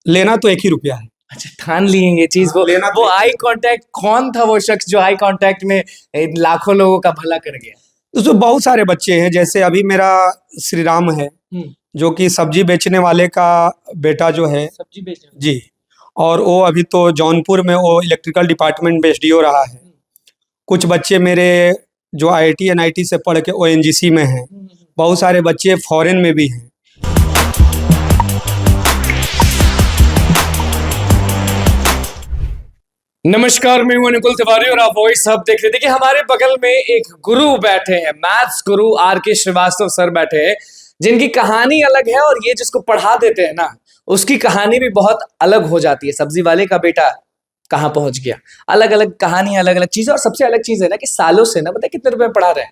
लेना तो 1 ही रुपया है। अच्छा, ठान लिए ये चीज। हाँ, लेना वो तो आई कांटेक्ट, कौन था वो शख्स जो आई कांटेक्ट में लाखों लोगों का भला कर गया? उसमें बहुत सारे बच्चे हैं, जैसे अभी मेरा श्री राम है, जो कि सब्जी बेचने वाले का बेटा जो है। सब्जी बेचने जी। और वो अभी तो जौनपुर में वो इलेक्ट्रिकल डिपार्टमेंट में एसडीओ रहा है। कुछ बच्चे मेरे जो आईआईटी एनआईटी से पढ़ के ओएनजीसी में हैं। बहुत सारे बच्चे फॉरेन में भी हैं। नमस्कार, मैं हूं अनुकुल तिवारी और आप वॉइस हब देख रहे। देखिए, हमारे बगल में एक गुरु बैठे हैं, मैथ्स गुरु आर के श्रीवास्तव सर बैठे हैं, जिनकी कहानी अलग है और ये जिसको पढ़ा देते हैं ना, उसकी कहानी भी बहुत अलग हो जाती है। सब्जी वाले का बेटा कहाँ पहुंच गया, अलग अलग कहानी, अलग अलग चीजें। और सबसे अलग चीज है ना कि सालों से ना, पता है कितने रुपए में पढ़ा रहे हैं?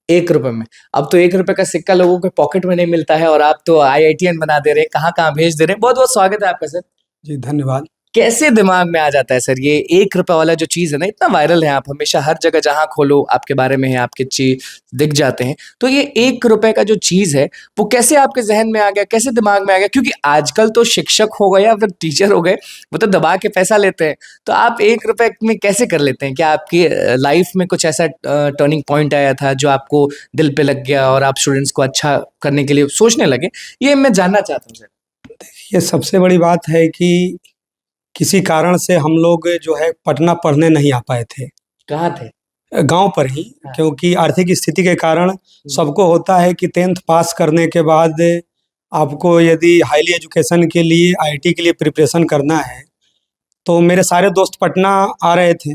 1 रुपए में। अब तो 1 रुपए का सिक्का लोगों के पॉकेट में नहीं मिलता है और आप तो आईआईटीएन बना दे रहे हैं, कहाँ कहाँ भेज दे रहे हैं। बहुत बहुत स्वागत है आपका सर। जी धन्यवाद। कैसे दिमाग में आ जाता है सर ये 1 रुपए वाला जो चीज है ना, इतना वायरल है, आप हमेशा हर जगह जहां खोलो आपके बारे में है, आपके चीज दिख जाते हैं। तो ये 1 रुपए का जो चीज है वो कैसे आपके जहन में आ गया, कैसे दिमाग में आ गया? क्योंकि आजकल तो शिक्षक हो गए या फिर टीचर हो गए, वो तो दबा के पैसा लेते हैं। तो आप 1 रुपए में कैसे कर लेते हैं? क्या आपकी लाइफ में कुछ ऐसा टर्निंग पॉइंट आया था जो आपको दिल पे लग गया और आप स्टूडेंट्स को अच्छा करने के लिए सोचने लगे? ये मैं जानना चाहता हूँ सर। ये सबसे बड़ी बात है कि किसी कारण से हम लोग जो है पटना पढ़ने नहीं आ पाए थे। कहाँ थे? गांव पर ही। हाँ। क्योंकि आर्थिक स्थिति के कारण सबको होता है कि 10th पास करने के बाद आपको यदि हाईली एजुकेशन के लिए आईआईटी के लिए प्रिपरेशन करना है, तो मेरे सारे दोस्त पटना आ रहे थे।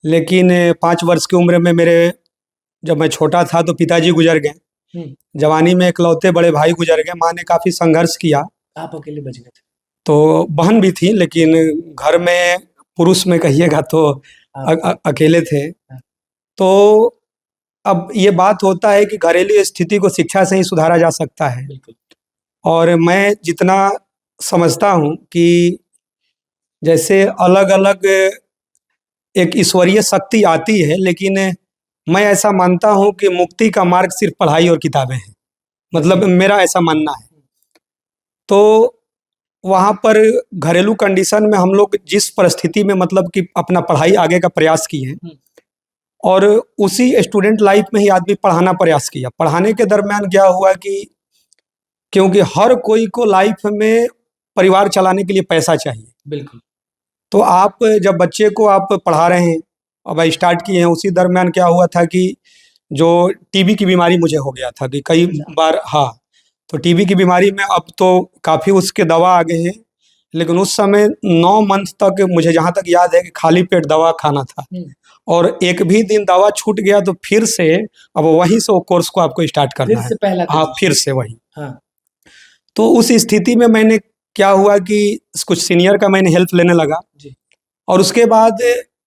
लेकिन 5 वर्ष की उम्र में मेरे, जब मैं छोटा था तो पिताजी गुजर गए। जवानी में इकलौते बड़े भाई गुजर गए। माँ ने काफ़ी संघर्ष किया। आप अकेले बच गए थे? तो बहन भी थी, लेकिन घर में पुरुष में कहिएगा तो अकेले थे। तो अब ये बात होता है कि घरेलू स्थिति को शिक्षा से ही सुधारा जा सकता है। और मैं जितना समझता हूँ कि जैसे अलग अलग एक ईश्वरीय शक्ति आती है, लेकिन मैं ऐसा मानता हूँ कि मुक्ति का मार्ग सिर्फ पढ़ाई और किताबें हैं। मतलब मेरा ऐसा मानना है। तो वहाँ पर घरेलू कंडीशन में हम लोग जिस परिस्थिति में मतलब कि अपना पढ़ाई आगे का प्रयास किए, और उसी स्टूडेंट लाइफ में ही आदमी पढ़ाना प्रयास किया। पढ़ाने के दरमियान क्या हुआ कि क्योंकि हर कोई को लाइफ में परिवार चलाने के लिए पैसा चाहिए। बिल्कुल। तो आप जब बच्चे को आप पढ़ा रहे हैं, अब स्टार्ट किए हैं, उसी दरमियान क्या हुआ था कि जो टीबी की बीमारी मुझे हो गया था कि कई बार। हाँ, तो टीबी की बीमारी में अब तो काफ़ी उसके दवा आ गए हैं, लेकिन उस समय 9 मंथ तक मुझे जहाँ तक याद है कि खाली पेट दवा खाना था। और एक भी दिन दवा छूट गया तो फिर से अब वहीं से वो कोर्स को आपको स्टार्ट करना है। हाँ, फिर से वही। हाँ। तो उस स्थिति में मैंने क्या हुआ कि कुछ सीनियर का मैंने हेल्प लेने लगा। और उसके बाद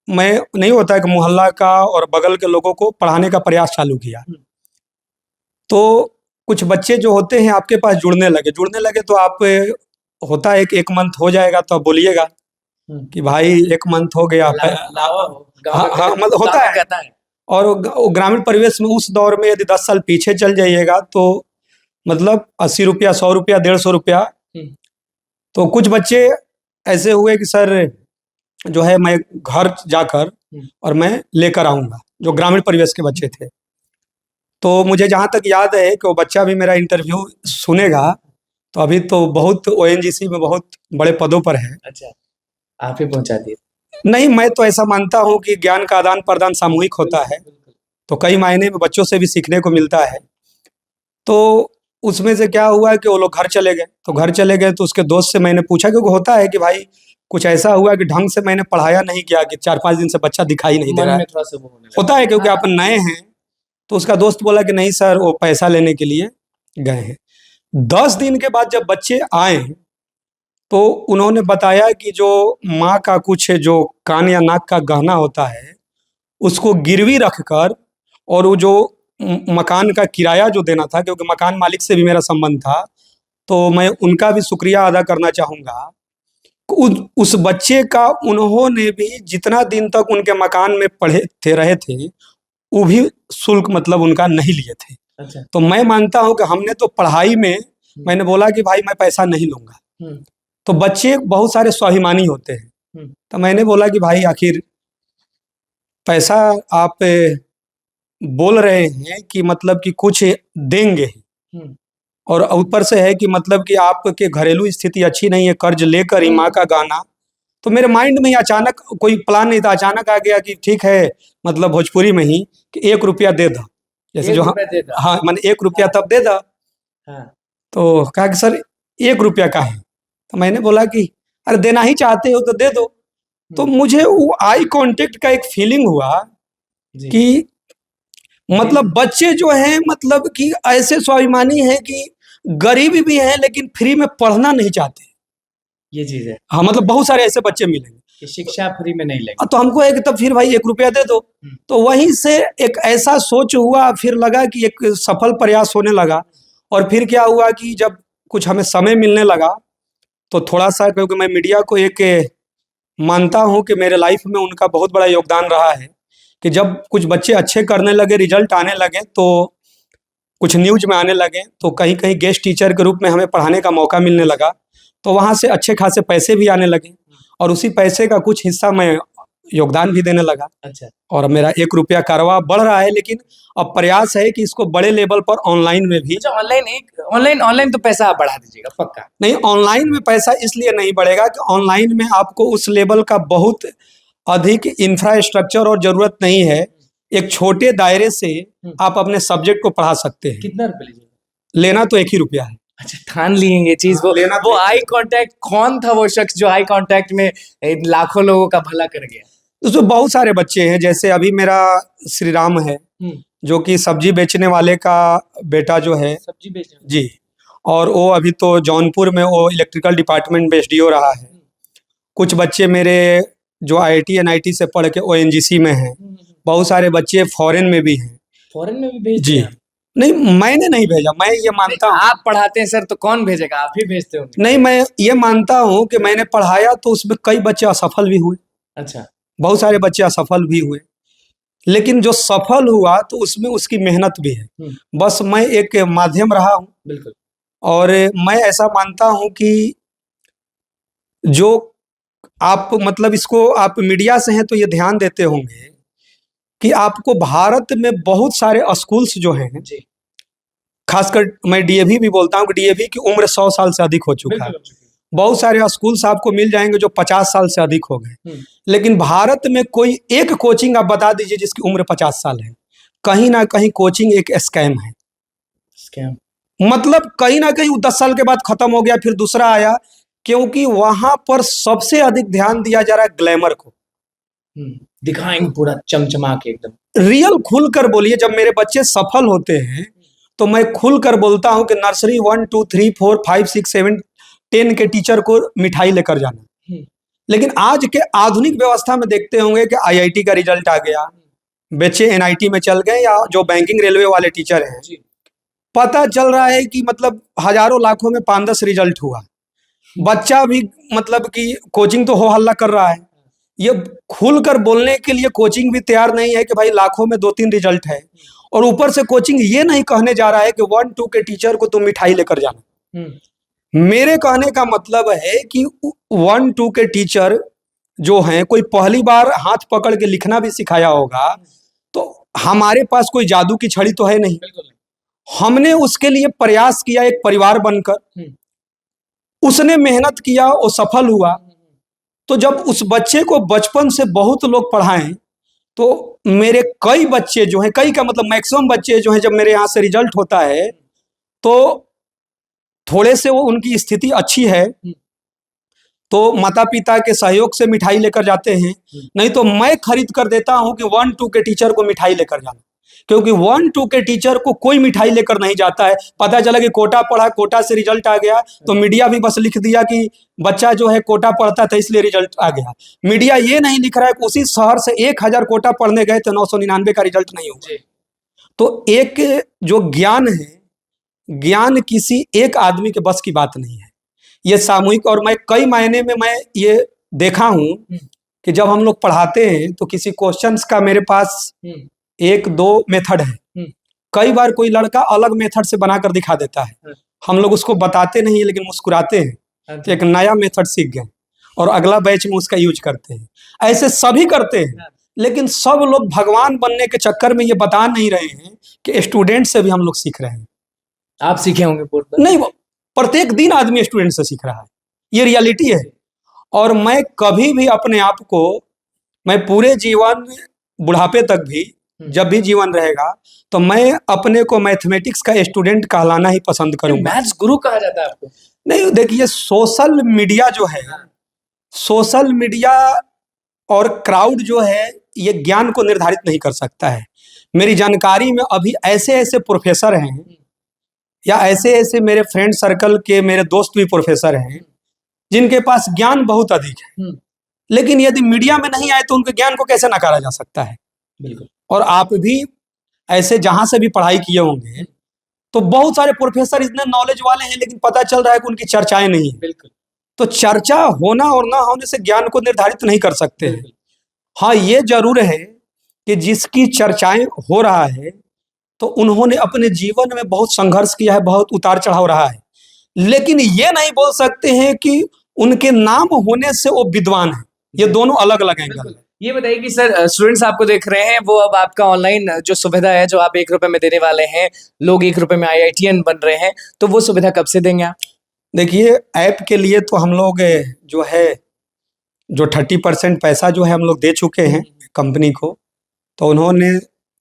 मैं, नहीं होता है कि मोहल्ला का और बगल के लोगों को पढ़ाने का प्रयास चालू किया। तो कुछ बच्चे जो होते हैं आपके पास जुड़ने लगे तो आप, होता है कि 1 मंथ हो जाएगा तो आप बोलिएगा कि भाई 1 मंथ हो गया। हाँ, मतलब होता है। और वो ग्रामीण परिवेश में उस दौर में यदि 10 साल पीछे चल जाइएगा तो मतलब 80 रुपया, 100 रुपया, 150 रुपया। तो कुछ बच्चे ऐसे हुए कि सर जो है मैं घर जाकर और मैं लेकर आऊँगा, जो ग्रामीण परिवेश के बच्चे थे। तो मुझे जहाँ तक याद है कि वो बच्चा भी मेरा इंटरव्यू सुनेगा, तो अभी तो बहुत ओएनजीसी में बहुत बड़े पदों पर है। अच्छा, आप ही पहुँचा दिए? नहीं, मैं तो ऐसा मानता हूँ कि ज्ञान का आदान प्रदान सामूहिक होता है, तो कई मायने में बच्चों से भी सीखने को मिलता है। तो उसमें से क्या हुआ कि वो लोग घर चले गए। तो घर चले गए तो उसके दोस्त से मैंने पूछा, क्योंकि होता है कि भाई कुछ ऐसा हुआ कि ढंग से मैंने पढ़ाया नहीं किया कि 4-5 दिन से बच्चा दिखाई नहीं दे रहा है। होता है क्योंकि आप नए हैं। तो उसका दोस्त बोला कि नहीं सर, वो पैसा लेने के लिए गए हैं। 10 दिन के बाद जब बच्चे आए तो उन्होंने बताया कि जो माँ का कुछ जो कान या नाक का गहना होता है उसको गिरवी रखकर, और वो जो मकान का किराया जो देना था, क्योंकि मकान मालिक से भी मेरा संबंध था, तो मैं उनका भी शुक्रिया अदा करना चाहूँगा। उस बच्चे का उन्होंने भी जितना दिन तक उनके मकान में रहे थे, वो भी शुल्क मतलब उनका नहीं लिए थे। अच्छा। तो मैं मानता हूँ कि हमने तो पढ़ाई में, मैंने बोला कि भाई मैं पैसा नहीं लूँगा, तो बच्चे बहुत सारे स्वाभिमानी होते हैं। तो मैंने बोला कि भाई आखिर पैसा आप बोल रहे हैं कि मतलब कि कुछ देंगे, और ऊपर से है कि मतलब कि आपके घरेलू स्थिति अच्छी नहीं है, कर्ज लेकर ही माँ का गाना। तो मेरे माइंड में ही अचानक कोई प्लान नहीं था, अचानक आ गया कि ठीक है, मतलब भोजपुरी में ही कि 1 रुपया दे दो, जैसे जो हाँ मैंने 1 रुपया तब दे दो। तो कहा कि सर 1 रुपया का है। तो मैंने बोला कि अरे देना ही चाहते हो तो दे दो। तो मुझे वो आई कांटेक्ट का एक फीलिंग हुआ कि मतलब बच्चे जो हैं मतलब कि ऐसे स्वाभिमानी हैं कि गरीब भी हैं लेकिन फ्री में पढ़ना नहीं चाहते। ये चीज है। हाँ, मतलब बहुत सारे ऐसे बच्चे मिलेंगे कि शिक्षा फ्री में नहीं लगेगी। तो हमको है कि तब फिर भाई 1 रुपया दे दो। तो वहीं से एक ऐसा सोच हुआ, फिर लगा कि एक सफल प्रयास होने लगा। और फिर क्या हुआ कि जब कुछ हमें समय मिलने लगा तो थोड़ा सा, क्योंकि मैं मीडिया को एक मानता हूँ कि मेरे लाइफ में उनका बहुत बड़ा योगदान रहा है कि जब कुछ बच्चे अच्छे करने लगे, रिजल्ट आने लगे, तो कुछ न्यूज में आने लगे, तो कहीं कहीं गेस्ट टीचर के रूप में हमें पढ़ाने का मौका मिलने लगा, तो वहाँ से अच्छे खासे पैसे भी आने लगे और उसी पैसे का कुछ हिस्सा मैं योगदान भी देने लगा। अच्छा। और मेरा 1 रुपया कारोबार बढ़ रहा है, लेकिन अब प्रयास है कि इसको बड़े लेवल पर ऑनलाइन में भी। ऑनलाइन तो पैसा आप बढ़ा दीजिएगा पक्का? नहीं, ऑनलाइन में पैसा इसलिए नहीं बढ़ेगा कि ऑनलाइन में आपको उस लेवल का बहुत अधिक इंफ्रास्ट्रक्चर और जरूरत नहीं है। एक छोटे दायरे से आप अपने सब्जेक्ट को पढ़ा सकते हैं। कितना रुपये लीजिएगा? लेना तो 1 ही रुपया है। अच्छा, ठान लिए ये चीज। वो लेना, वो आई कांटेक्ट, कौन था वो शख्स जो आई कांटेक्ट में लाखों लोगों का भला कर गया? उसमें बहुत सारे बच्चे हैं, जैसे अभी मेरा श्री राम है जो कि सब्जी बेचने वाले का बेटा जो है, सब्जी बेचने जी, और वो अभी तो जौनपुर में वो इलेक्ट्रिकल डिपार्टमेंट में एसडीओ रहा है। कुछ बच्चे मेरे जो आईआईटी एनआईटी से पढ़ के ओएनजीसी में हैं। बहुत सारे बच्चे फॉरेन में भी हैं। फॉरेन में भी भेज जी, नहीं मैंने नहीं भेजा, मैं ये मानता हूँ। आप पढ़ाते हैं सर तो कौन भेजेगा? आप ही भेजते होंगे। नहीं, मैं ये मानता हूँ कि मैंने पढ़ाया तो उसमें कई बच्चे असफल भी हुए। अच्छा। बहुत सारे बच्चे असफल भी हुए, लेकिन जो सफल हुआ तो उसमें उसकी मेहनत भी है। बस मैं एक माध्यम रहा हूँ। बिल्कुल। और मैं ऐसा मानता हूँ कि जो आप मतलब इसको आप मीडिया से हैं तो ये ध्यान देते होंगे कि आपको भारत में बहुत सारे स्कूल्स जो हैं, खासकर मैं डीएवी भी बोलता हूँ कि डीएवी की उम्र 100 साल से अधिक हो चुका है। बहुत सारे स्कूल्स आपको मिल जाएंगे जो 50 साल से अधिक हो गए, लेकिन भारत में कोई एक कोचिंग आप बता दीजिए जिसकी उम्र 50 साल है। कहीं ना कहीं कोचिंग एक स्कैम है। स्कैम मतलब कहीं ना कहीं 10 साल के बाद खत्म हो गया, फिर दूसरा आया, क्योंकि वहां पर सबसे अधिक ध्यान दिया जा रहा है ग्लैमर को। दिखाएंगे पूरा चमचमा के एकदम। रियल खुल कर बोलिए। जब मेरे बच्चे सफल होते हैं तो मैं खुल कर बोलता हूं कि नर्सरी 1 2 3 4 5 6 7 10 के टीचर को मिठाई लेकर जाना। लेकिन आज के आधुनिक व्यवस्था में देखते होंगे कि आईआईटी का रिजल्ट आ गया, बच्चे एनआईटी में चल गए, या जो बैंकिंग रेलवे वाले टीचर हैं, पता चल रहा है कि मतलब हजारों लाखों में 5-10 रिजल्ट हुआ। बच्चा भी मतलब कि कोचिंग तो हो हल्ला कर रहा है, ये खुलकर बोलने के लिए कोचिंग भी तैयार नहीं है कि भाई लाखों में 2-3 रिजल्ट है। और ऊपर से कोचिंग ये नहीं कहने जा रहा है कि 1 2 के टीचर को तुम मिठाई लेकर जाना। मेरे कहने का मतलब है कि 1 2 के टीचर जो हैं, कोई पहली बार हाथ पकड़ के लिखना भी सिखाया होगा, तो हमारे पास कोई जादू की छड़ी तो है नहीं। हमने उसके लिए प्रयास किया, एक परिवार बनकर उसने मेहनत किया, वो सफल हुआ। तो जब उस बच्चे को बचपन से बहुत लोग पढ़ाएं, तो मेरे कई बच्चे जो हैं, कई का मतलब मैक्सिमम बच्चे जो हैं, जब मेरे यहाँ से रिजल्ट होता है तो थोड़े से वो उनकी स्थिति अच्छी है तो माता पिता के सहयोग से मिठाई लेकर जाते हैं, नहीं तो मैं खरीद कर देता हूं कि 1 2 के टीचर को मिठाई लेकर जाना। क्योंकि 1 2 के टीचर को कोई मिठाई लेकर नहीं जाता है। पता चला कि कोटा पढ़ा, कोटा से रिजल्ट आ गया, तो मीडिया भी बस लिख दिया कि बच्चा जो है कोटा पढ़ता था इसलिए रिजल्ट आ गया। मीडिया ये नहीं लिख रहा है कि उसी शहर से 1000 कोटा पढ़ने गए तो 999 का रिजल्ट नहीं हुआ। तो एक जो ज्ञान है, ज्ञान किसी एक आदमी के बस की बात नहीं है, ये सामूहिक। और मैं कई मायने में मैं ये देखा हूं कि जब हम लोग पढ़ाते हैं तो किसी क्वेश्चंस का मेरे पास 1-2 मेथड है। कई बार कोई लड़का अलग मेथड से बनाकर दिखा देता है, हम लोग उसको बताते नहीं लेकिन मुस्कुराते हैं तो एक नया मेथड सीख गए और अगला बैच में उसका यूज करते हैं। ऐसे सभी करते हैं, लेकिन सब लोग भगवान बनने के चक्कर में ये बता नहीं रहे हैं कि स्टूडेंट से भी हम लोग सीख रहे हैं। आप सीखे होंगे पूर्व? नहीं, प्रत्येक दिन आदमी स्टूडेंट से सीख रहा है, ये रियलिटी है। और मैं कभी भी अपने आप को, मैं पूरे जीवन, बुढ़ापे तक भी, जब भी जीवन रहेगा, तो मैं अपने को मैथमेटिक्स का स्टूडेंट कहलाना ही पसंद करूंगा। मैथ्स गुरु कहा जाता है आपको? नहीं, देखिए, सोशल मीडिया जो है, सोशल मीडिया और क्राउड जो है, ये ज्ञान को निर्धारित नहीं कर सकता है। मेरी जानकारी में अभी ऐसे ऐसे प्रोफेसर हैं, या ऐसे ऐसे मेरे फ्रेंड सर्कल के मेरे दोस्त भी प्रोफेसर हैं, जिनके पास ज्ञान बहुत अधिक है, लेकिन यदि मीडिया में नहीं आए तो उनके ज्ञान को कैसे नकारा जा सकता है। बिल्कुल। और आप भी ऐसे जहां से भी पढ़ाई किए होंगे, तो बहुत सारे प्रोफेसर इतने नॉलेज वाले हैं, लेकिन पता चल रहा है कि उनकी चर्चाएं नहीं है। बिल्कुल। तो चर्चा होना और ना होने से ज्ञान को निर्धारित नहीं कर सकते हैं। हाँ, ये जरूर है कि जिसकी चर्चाएं हो रहा है, तो उन्होंने अपने जीवन में बहुत संघर्ष किया है, बहुत उतार चढ़ाव रहा है, लेकिन ये नहीं बोल सकते हैं कि उनके नाम होने से वो विद्वान है। ये दोनों अलग अलग एंगल है। ये बताइए कि सर, स्टूडेंट्स आपको देख रहे हैं, वो अब आपका ऑनलाइन जो सुविधा है, जो आप 1 रुपए में देने वाले हैं, लोग 1 रुपए में IITian बन रहे हैं, तो वो सुविधा कब से देंगे आप? देखिए, ऐप के लिए तो हम लोग जो है, जो 30% पैसा जो है हम लोग दे चुके हैं कंपनी को। तो उन्होंने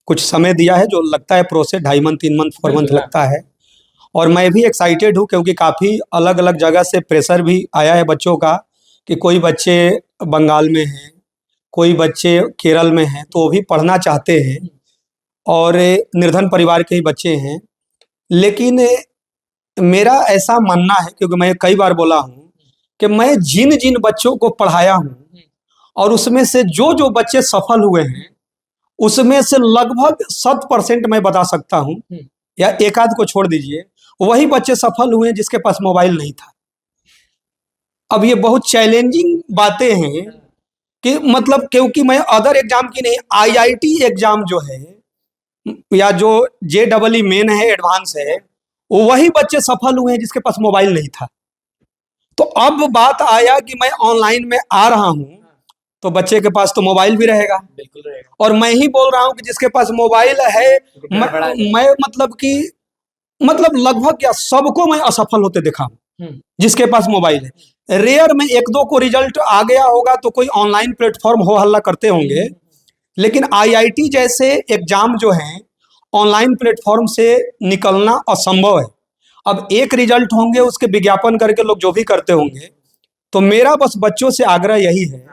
कुछ समय दिया है, जो लगता है प्रोसेस 2.5 मंथ 3 मंथ 4 मंथ लगता है। और मैं भी एक्साइटेड हूँ, क्योंकि काफ़ी अलग अलग जगह से प्रेशर भी आया है बच्चों का, कि कोई बच्चे बंगाल में हैं, कोई बच्चे केरल में हैं, तो वो भी पढ़ना चाहते हैं, और निर्धन परिवार के ही बच्चे हैं। लेकिन मेरा ऐसा मानना है, क्योंकि मैं कई बार बोला हूँ कि मैं जिन जिन बच्चों को पढ़ाया हूँ, और उसमें से जो जो बच्चे सफल हुए हैं, उसमें से लगभग 100% मैं बता सकता हूँ, या एक आध को छोड़ दीजिए, वही बच्चे सफल हुए जिसके पास मोबाइल नहीं था। अब ये बहुत चैलेंजिंग बातें हैं कि मतलब, क्योंकि मैं अदर एग्जाम की नहीं, IIT एग्जाम जो है, या जो JEE मेन है, एडवांस है, वही बच्चे सफल हुए हैं जिसके पास मोबाइल नहीं था। तो अब बात आया कि मैं ऑनलाइन में आ रहा हूं, तो बच्चे के पास तो मोबाइल भी रहेगा। बिल्कुल रहेगा। और मैं ही बोल रहा हूं कि जिसके पास मोबाइल है, मैं मतलब कि लगभग क्या सबको मैं असफल होते देखा हूं, जिसके पास मोबाइल है। रेयर में 1-2 को रिजल्ट आ गया होगा, तो कोई ऑनलाइन प्लेटफॉर्म हो हल्ला करते होंगे, लेकिन IIT जैसे एग्जाम जो है, ऑनलाइन प्लेटफॉर्म से निकलना असंभव है। अब एक रिजल्ट होंगे, उसके विज्ञापन करके लोग जो भी करते होंगे। तो मेरा बस बच्चों से आग्रह यही है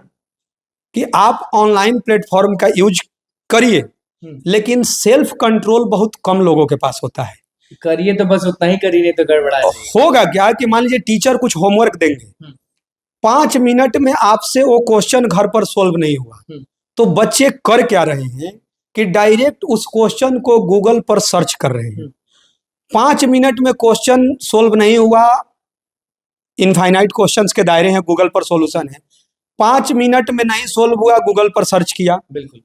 कि आप ऑनलाइन प्लेटफॉर्म का यूज करिए, लेकिन सेल्फ कंट्रोल बहुत कम लोगों के पास होता है। करिए तो बस उतना ही करिए, नहीं तो गड़बड़ा होगा क्या कि मान लीजिए टीचर कुछ होमवर्क देंगे, 5 मिनट में आपसे वो क्वेश्चन घर पर सोल्व नहीं हुआ, तो बच्चे कर क्या रहे हैं कि डायरेक्ट उस क्वेश्चन को गूगल पर सर्च कर रहे हैं। 5 मिनट में क्वेश्चन सोल्व नहीं हुआ, इनफाइनाइट क्वेश्चंस के दायरे हैं, गूगल पर सॉल्यूशन है। 5 मिनट में नहीं सोल्व हुआ, गूगल पर सर्च किया, बिल्कुल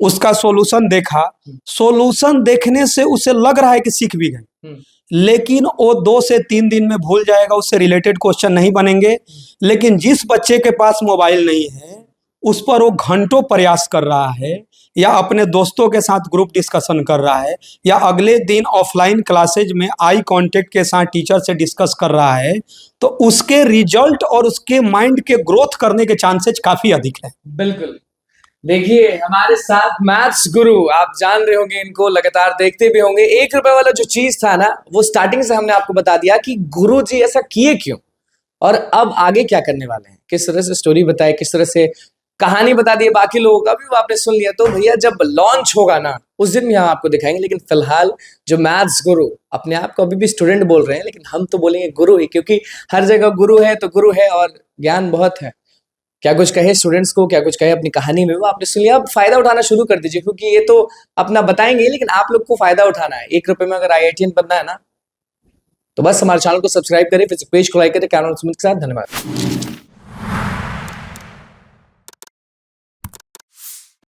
उसका सॉल्यूशन देखा। सॉल्यूशन देखने से उसे लग रहा है कि सीख भी गए, लेकिन वो 2 से 3 दिन में भूल जाएगा, उससे रिलेटेड क्वेश्चन नहीं बनेंगे। लेकिन जिस बच्चे के पास मोबाइल नहीं है, उस पर वो घंटों प्रयास कर रहा है, या अपने दोस्तों के साथ ग्रुप डिस्कशन कर रहा है, या अगले दिन ऑफलाइन क्लासेज में आई कांटेक्ट के साथ टीचर से डिस्कस कर रहा है, तो उसके रिजल्ट और उसके माइंड के ग्रोथ करने के चांसेस काफी अधिक है। बिल्कुल। देखिए, हमारे साथ मैथ्स गुरु, आप जान रहे होंगे इनको, लगातार देखते भी होंगे। 1 रुपए वाला जो चीज था ना, वो स्टार्टिंग से हमने आपको बता दिया कि गुरु जी ऐसा किए क्यों, और अब आगे क्या करने वाले हैं, किस तरह से स्टोरी बताए, किस तरह से कहानी बता दी। बाकी लोगों का भी वो आपने सुन लिया। तो भैया, जब लॉन्च होगा ना, उस दिन भी हम आपको दिखाएंगे। लेकिन फिलहाल जो मैथ्स गुरु अपने आप को अभी भी स्टूडेंट बोल रहे हैं, लेकिन हम तो बोलेंगे गुरु ही, क्योंकि हर जगह गुरु है तो गुरु है, और ज्ञान बहुत है। क्या कुछ कहे स्टूडेंट्स को, क्या कुछ कहे अपनी कहानी में, वो आपने सुन लिया। अब फायदा उठाना शुरू कर दीजिए, क्योंकि ये तो अपना बताएंगे, लेकिन आप लोग को फायदा उठाना है। 1 रुपए में अगर IITian बनना है ना, तो बस हमारे चैनल को सब्सक्राइब करें, फेसबुक पेज को लाइक करें। कैमरा सुमित के साथ, धन्यवाद।